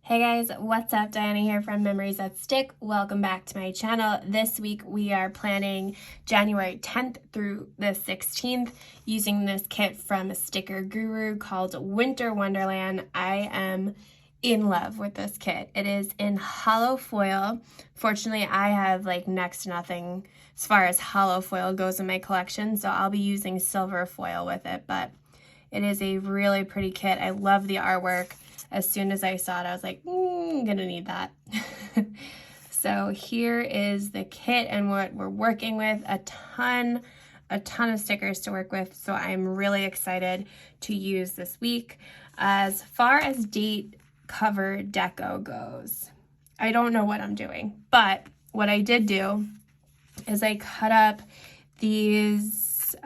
Hey guys, what's up? Diana here from Memories That Stick. Welcome back to my channel. This week we are planning January 10th through the 16th using this kit from Sticker Guru called Winter Wonderland. I am in love with this kit. It is in hollow foil. Fortunately, I have like next to nothing as far as hollow foil goes in my collection, so I'll be using silver foil with it, but it is a really pretty kit. I love the artwork. As soon as I saw it, I was like, I'm gonna need that. So here is the kit and what we're working with. A ton of stickers to work with, so I'm really excited to use this week. As far as date cover deco goes, I don't know what I'm doing, but what I did do is I cut up these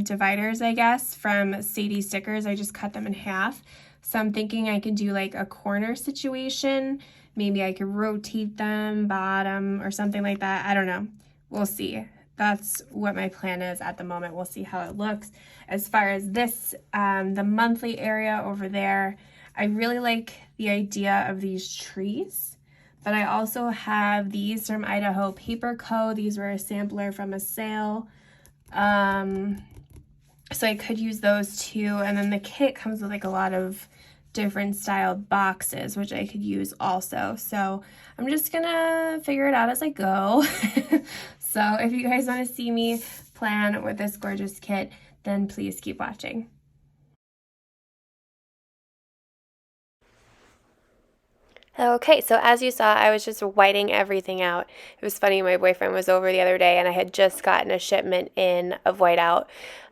dividers, I guess, from Sadie Stickers. I just cut them in half. So I'm thinking I could do like a corner situation. Maybe I could rotate them, bottom, or something like that. I don't know. We'll see. That's what my plan is at the moment. We'll see how it looks. As far as this, the monthly area over there, I really like the idea of these trees. But I also have these from Idaho Paper Co. These were a sampler from a sale. So I could use those too. And then the kit comes with like a lot of different styled boxes, which I could use also. So I'm just gonna figure it out as I go. So if you guys want to see me plan with this gorgeous kit, then please keep watching. Okay, so as you saw, I was just whiting everything out. It was funny, my boyfriend was over the other day and I had just gotten a shipment in of whiteout,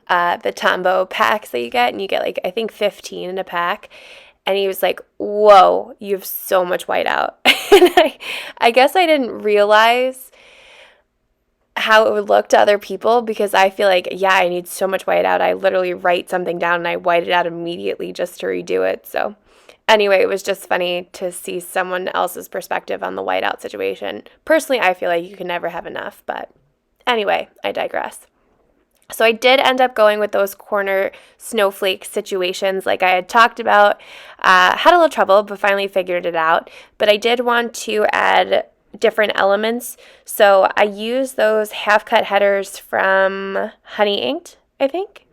the Tombow packs that you get, and you get like, I think 15 in a pack. And he was like, whoa, you have so much whiteout. And I guess I didn't realize how it would look to other people, because I feel like, yeah, I need so much whiteout. I literally write something down and I white it out immediately just to redo it. So anyway, it was just funny to see someone else's perspective on the whiteout situation. Personally, I feel like you can never have enough, but anyway, I digress. So I did end up going with those corner snowflake situations like I had talked about. Had a little trouble, but finally figured it out. But I did want to add different elements. So I used those half-cut headers from Honey Inked, I think.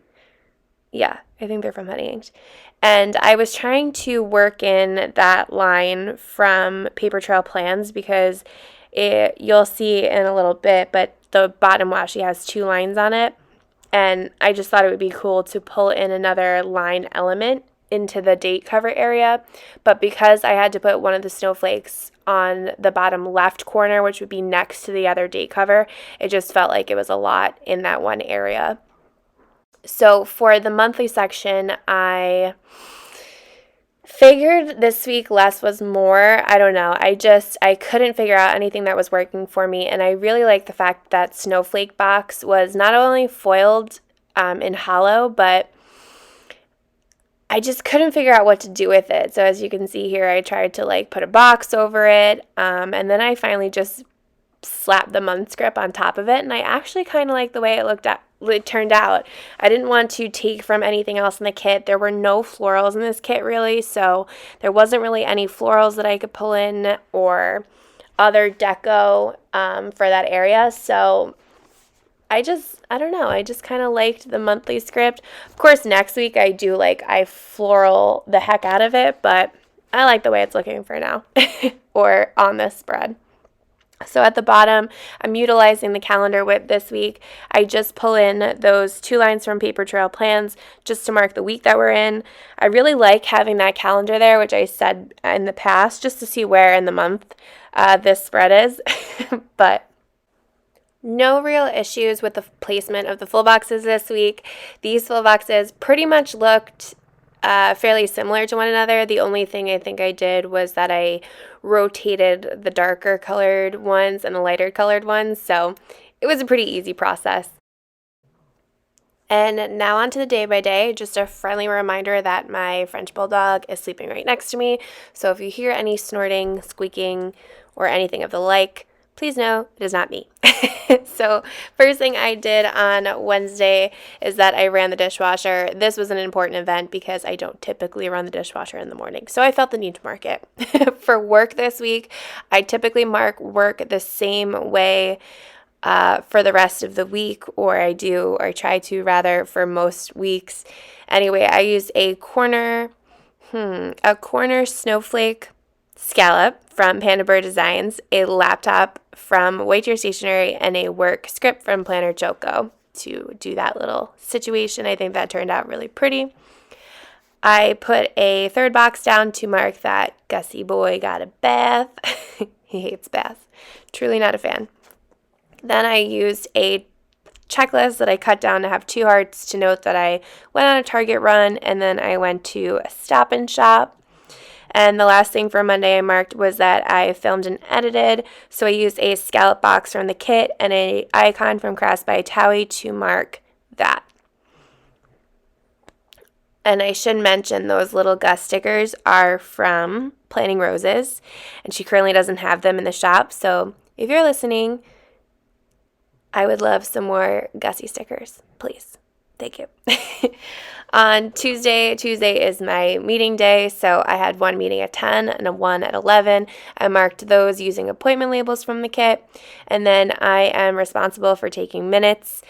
Yeah, I think they're from Honey Inked. And I was trying to work in that line from Paper Trail Plans, because you'll see in a little bit, but the bottom washi has two lines on it. And I just thought it would be cool to pull in another line element into the date cover area. But because I had to put one of the snowflakes on the bottom left corner, which would be next to the other date cover, it just felt like it was a lot in that one area. So for the monthly section, I figured this week less was more. I don't know. I couldn't figure out anything that was working for me. And I really like the fact that snowflake box was not only foiled in hollow, but I just couldn't figure out what to do with it. So as you can see here, I tried to like put a box over it. And then I finally just slapped the month script on top of it. And I actually kind of like the way it turned out. I didn't want to take from anything else in the kit. There were no florals in this kit really, so there wasn't really any florals that I could pull in or other deco for that area. So I don't know, I just kind of liked the monthly script. Of course, next week I floral the heck out of it, but I like the way it's looking for now or on this spread. So at the bottom, I'm utilizing the calendar whip this week. I just pull in those two lines from Paper Trail Plans just to mark the week that we're in. I really like having that calendar there, which I said in the past, just to see where in the month this spread is. But no real issues with the placement of the full boxes this week. These full boxes pretty much looked fairly similar to one another. The only thing I think I did was that I rotated the darker colored ones and the lighter colored ones, so it was a pretty easy process. And now on to the day by day. Just a friendly reminder that my French Bulldog is sleeping right next to me, so if you hear any snorting, squeaking, or anything of the like, Please know it is not me. So first thing I did on Wednesday is that I ran the dishwasher. This was an important event because I don't typically run the dishwasher in the morning. So I felt the need to mark it. For work this week, I typically mark work the same way for the rest of the week, or try to rather for most weeks. Anyway, I used a corner snowflake scallop from Panda Bear Designs, a laptop from Wright Stationery, and a work script from Planner Choco to do that little situation. I think that turned out really pretty. I put a third box down to mark that Gussie boy got a bath. He hates baths. Truly not a fan. Then I used a checklist that I cut down to have 2 hearts to note that I went on a Target run, and then I went to a Stop and Shop. And the last thing for Monday I marked was that I filmed and edited, so I used a scallop box from the kit and an icon from By Thaowie to mark that. And I should mention those little Gus stickers are from Planting Roses, and she currently doesn't have them in the shop, so if you're listening, I would love some more Gussie stickers, please. Thank you. On Tuesday is my meeting day, so I had one meeting at 10 and a one at 11. I marked those using appointment labels from the kit, and then I am responsible for taking minutes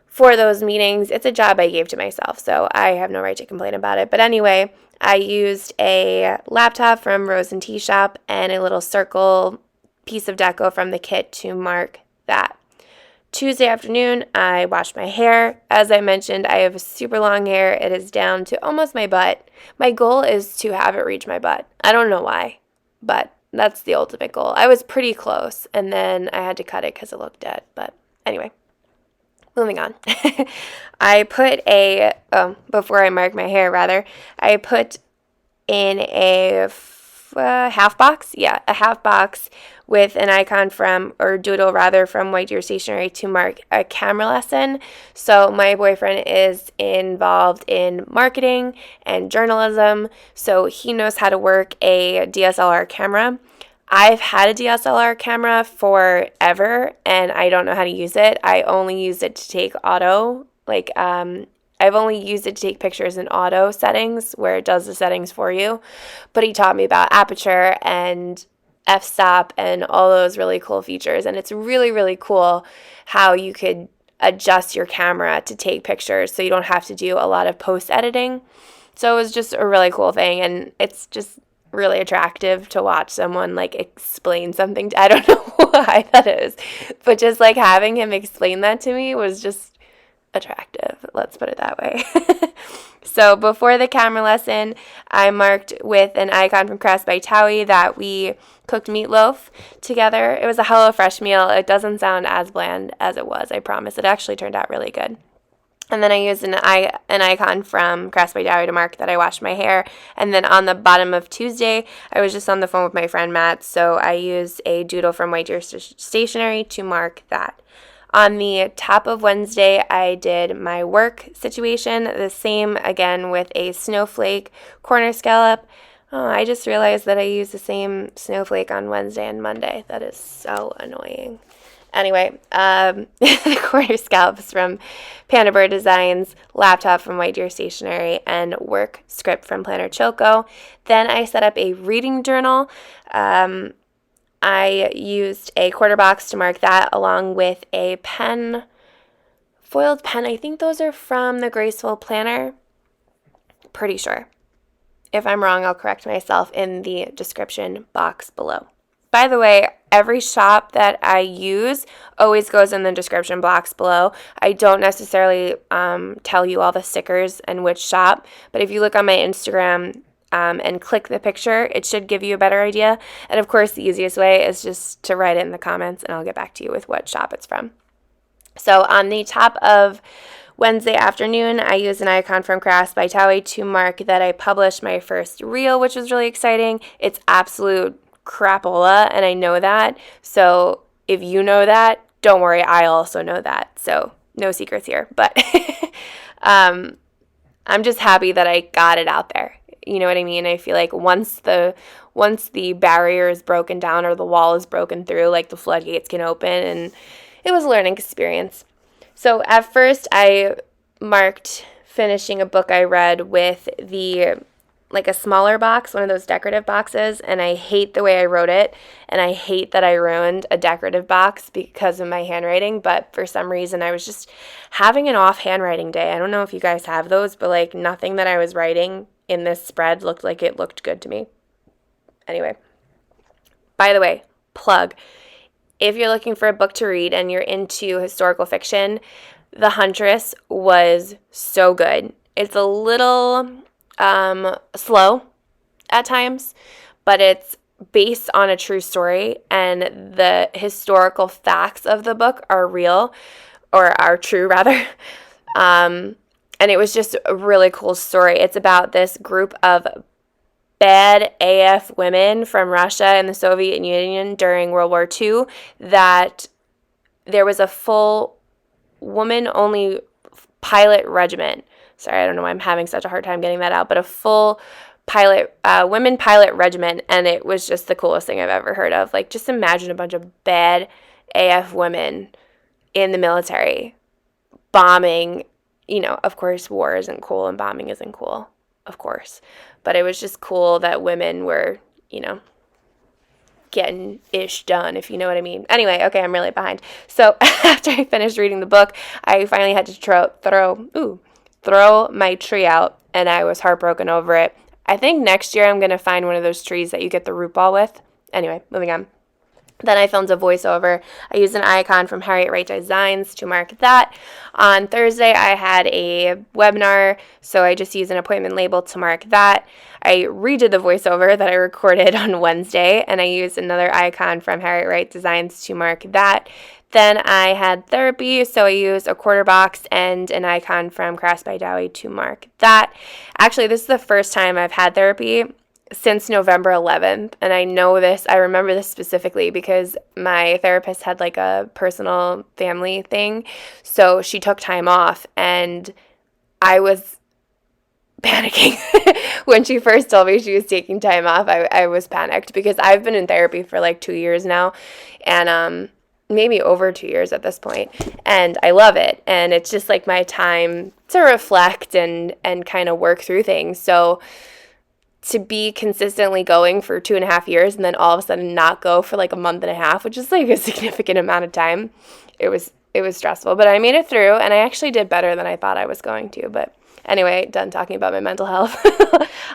for those meetings. It's a job I gave to myself, so I have no right to complain about it. But anyway, I used a laptop from Rose and Tea Shop and a little circle piece of deco from the kit to mark that. Tuesday afternoon, I washed my hair. As I mentioned, I have super long hair. It is down to almost my butt. My goal is to have it reach my butt. I don't know why, but that's the ultimate goal. I was pretty close, and then I had to cut it because it looked dead. But anyway, moving on. I put before I mark my hair, rather, I put in a half box. Yeah, a half box with an icon doodle rather, from Wright Stationery to mark a camera lesson. So my boyfriend is involved in marketing and journalism, so he knows how to work a DSLR camera. I've had a DSLR camera forever, and I don't know how to use it. I only use it to take I've only used it to take pictures in auto settings where it does the settings for you. But he taught me about aperture and f-stop and all those really cool features. And it's really, really cool how you could adjust your camera to take pictures so you don't have to do a lot of post-editing. So it was just a really cool thing. And it's just really attractive to watch someone explain something. I don't know why that is. But just having him explain that to me was just attractive, let's put it that way. So before the camera lesson, I marked with an icon from By Thaowie that we cooked meatloaf together. It was a HelloFresh meal. It doesn't sound as bland as it was, I promise. It actually turned out really good. And then I used an icon from By Thaowie to mark that I washed my hair. And then on the bottom of Tuesday, I was just on the phone with my friend Matt, so I used a doodle from Wright Stationery to mark that. On the top of Wednesday, I did my work situation, the same again with a snowflake corner scallop. Oh, I just realized that I used the same snowflake on Wednesday and Monday. That is so annoying. Anyway, the corner scallops from Panda Bear Designs, laptop from Wright Stationery, and work script from Planner Choco. Then I set up a reading journal. I used a quarter box to mark that, along with a foiled pen. I think those are from the Graceful Planner. Pretty sure. If I'm wrong, I'll correct myself in the description box below. By the way, every shop that I use always goes in the description box below. I don't necessarily tell you all the stickers and which shop, but if you look on my Instagram and click the picture, it should give you a better idea. And of course, the easiest way is just to write it in the comments, and I'll get back to you with what shop it's from. So on the top of Wednesday afternoon, I used an icon from By Thaowie to mark that I published my first reel, which was really exciting. It's absolute crapola, and I know that. So if you know that, don't worry, I also know that. So no secrets here. But I'm just happy that I got it out there. You know what I mean? I feel like once the barrier is broken down or the wall is broken through, like the floodgates can open, and it was a learning experience. So at first I marked finishing a book I read with a smaller box, one of those decorative boxes, and I hate the way I wrote it, and I hate that I ruined a decorative box because of my handwriting, but for some reason I was just having an off handwriting day. I don't know if you guys have those, but like nothing that I was writing in this spread looked like it looked good to me. Anyway, by the way, plug. If you're looking for a book to read and you're into historical fiction, The Huntress was so good. It's a little slow at times, but it's based on a true story, and the historical facts of the book are real, or are true rather. And it was just a really cool story. It's about this group of bad AF women from Russia and the Soviet Union during World War II, that there was a full woman-only pilot regiment. Sorry, I don't know why I'm having such a hard time getting that out, but a full women pilot regiment, and it was just the coolest thing I've ever heard of. Like, just imagine a bunch of bad AF women in the military bombing. Of course, war isn't cool and bombing isn't cool, of course. But it was just cool that women were, getting ish done, if you know what I mean. Anyway, okay, I'm really behind. So after I finished reading the book, I finally had to throw my tree out, and I was heartbroken over it. I think next year I'm going to find one of those trees that you get the root ball with. Anyway, moving on. Then I filmed a voiceover. I used an icon from Harriet Wright Designs to mark that. On Thursday, I had a webinar, so I just used an appointment label to mark that. I redid the voiceover that I recorded on Wednesday, and I used another icon from Harriet Wright Designs to mark that. Then I had therapy, so I used a quarter box and an icon from By Thaowie to mark that. Actually, this is the first time I've had therapy since November 11th, and I remember this specifically because my therapist had like a personal family thing, so she took time off, and I was panicking when she first told me she was taking time off. I was panicked because I've been in therapy for like 2 years now, and maybe over 2 years at this point, and I love it, and it's just like my time to reflect and kind of work through things. So to be consistently going for 2.5 years and then all of a sudden not go for like a month and a half, which is like a significant amount of time, it was stressful, but I made it through, and I actually did better than I thought I was going to. But anyway, done talking about my mental health.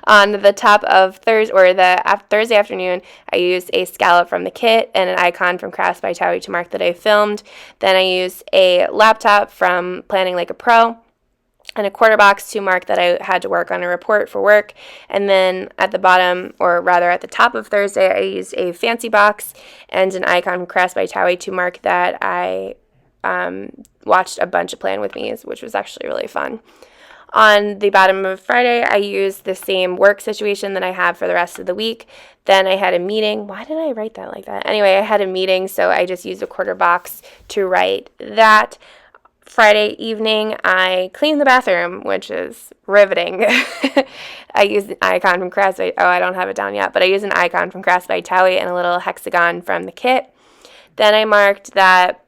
On the top of Thursday afternoon, I used a scallop from the kit and an icon from By Thaowie to mark that I filmed. Then I used a laptop from Planning Like a Pro and a quarter box to mark that I had to work on a report for work. And then at the bottom, or rather at the top of Thursday, I used a fancy box and an icon from By Thaowie to mark that I watched a bunch of Plan With Me's, which was actually really fun. On the bottom of Friday, I used the same work situation that I have for the rest of the week. Then I had a meeting. Why did I write that like that? Anyway, I had a meeting, so I just used a quarter box to write that. Friday evening, I cleaned the bathroom, which is riveting. I used an icon from I don't have it down yet, but I used an icon from By Thaowie and a little hexagon from the kit. Then I marked that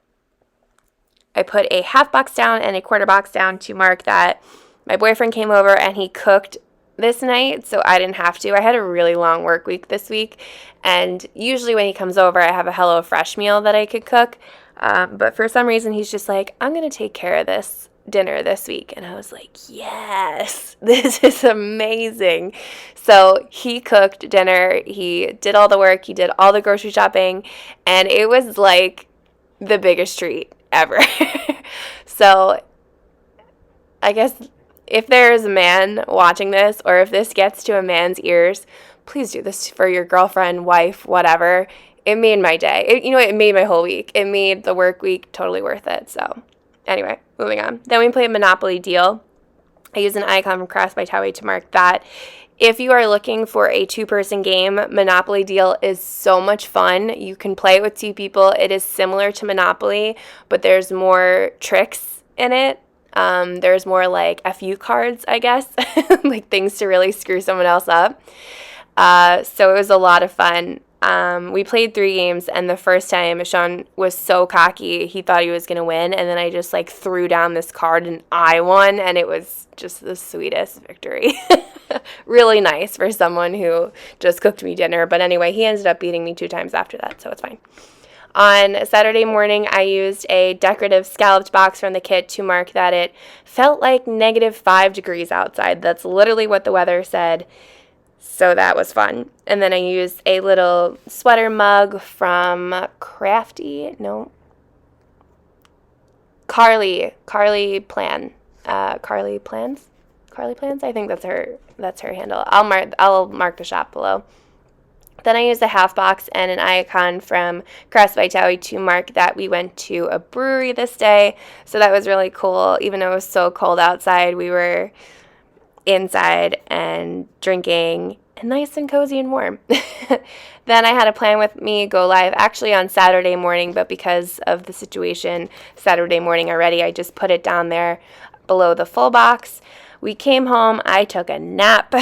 I put a half box down and a quarter box down to mark that my boyfriend came over and he cooked this night, so I didn't have to. I had a really long work week this week, and usually when he comes over, I have a Hello Fresh meal that I could cook. But for some reason, he's just like, I'm going to take care of this dinner this week. And I was like, yes, this is amazing. So he cooked dinner. He did all the work. He did all the grocery shopping. And it was like the biggest treat ever. So I guess if there is a man watching this, or if this gets to a man's ears, please do this for your girlfriend, wife, whatever. It made my day. It made my whole week. It made the work week totally worth it. So anyway, moving on. Then we played Monopoly Deal. I used an icon from By Thaowie to mark that. If you are looking for a 2-person game, Monopoly Deal is so much fun. You can play it with 2 people. It is similar to Monopoly, but there's more tricks in it. There's more like FU cards, I guess, like things to really screw someone else up. So it was a lot of fun. We played 3 games, and the first time Sean was so cocky, he thought he was going to win, and then I just like threw down this card and I won, and it was just the sweetest victory. Really nice for someone who just cooked me dinner, but anyway, he ended up beating me 2 times after that, so it's fine. On Saturday morning, I used a decorative scalloped box from the kit to mark that it felt like -5 degrees outside. That's literally what the weather said. So that was fun. And then I used a little sweater mug from Carly Plans. I think that's her handle. I'll mark the shop below. Then I used a half box and an icon from By Thaowie to mark that we went to a brewery this day. So that was really cool. Even though it was so cold outside, we were inside and drinking and nice and cozy and warm. Then I had a plan with me go live actually on Saturday morning, but because of the situation Saturday morning already, I just put it down there below the full box. We came home, I took a nap,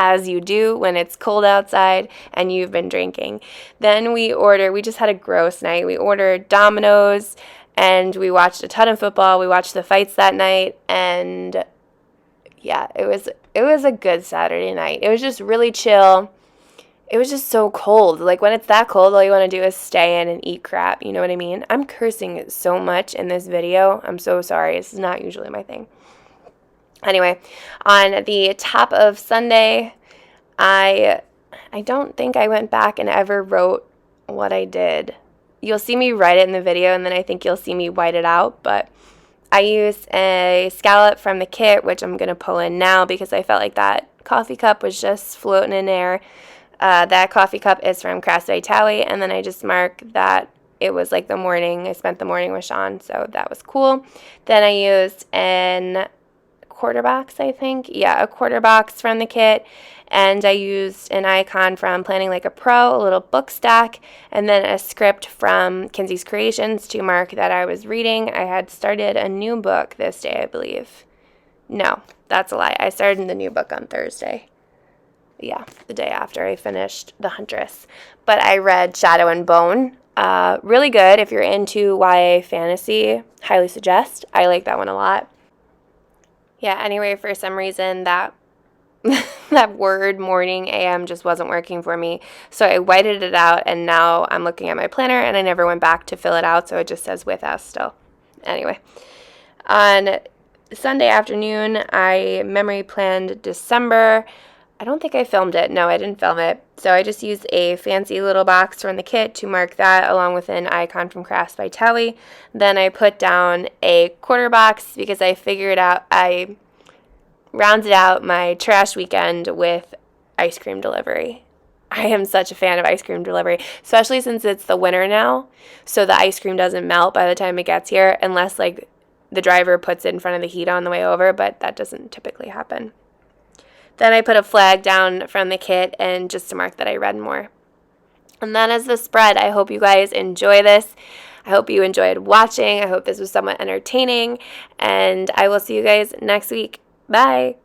as you do when it's cold outside and you've been drinking. Then we just had a gross night. We ordered Domino's and we watched a ton of football. We watched the fights that night, and yeah, it was a good Saturday night. It was just really chill. It was just so cold. Like when it's that cold, all you want to do is stay in and eat crap. You know what I mean? I'm cursing so much in this video. I'm so sorry. This is not usually my thing. Anyway, on the top of Sunday, I don't think I went back and ever wrote what I did. You'll see me write it in the video, and then I think you'll see me white it out, but I used a scallop from the kit, which I'm going to pull in now because I felt like that coffee cup was just floating in air. That coffee cup is from By Thaowie, and then I just marked that it was like the morning. I spent the morning with Sean, so that was cool. Then I used a quarter box from the kit, and I used an icon from Planning Like a Pro, a little book stack, and then a script from Kinsey's Creations to mark that I was reading. I had started a new book this day, I believe. No, that's a lie. I started the new book on Thursday. Yeah, the day after I finished The Huntress. But I read Shadow and Bone. Really good if you're into YA fantasy. Highly suggest. I like that one a lot. Yeah, anyway, for some reason that word morning AM just wasn't working for me. So I whited it out, and now I'm looking at my planner, and I never went back to fill it out, so it just says with us still. Anyway, on Sunday afternoon, I memory planned December. I don't think I filmed it. No, I didn't film it. So I just used a fancy little box from the kit to mark that, along with an icon from By Thaowie. Then I put down a quarter box because I figured out I rounded out my trash weekend with ice cream delivery. I am such a fan of ice cream delivery, especially since it's the winter now, so the ice cream doesn't melt by the time it gets here, unless like the driver puts it in front of the heat on the way over, but that doesn't typically happen. Then I put a flag down from the kit, and just to mark that I read more. And that is the spread. I hope you guys enjoy this. I hope you enjoyed watching. I hope this was somewhat entertaining, and I will see you guys next week. Bye.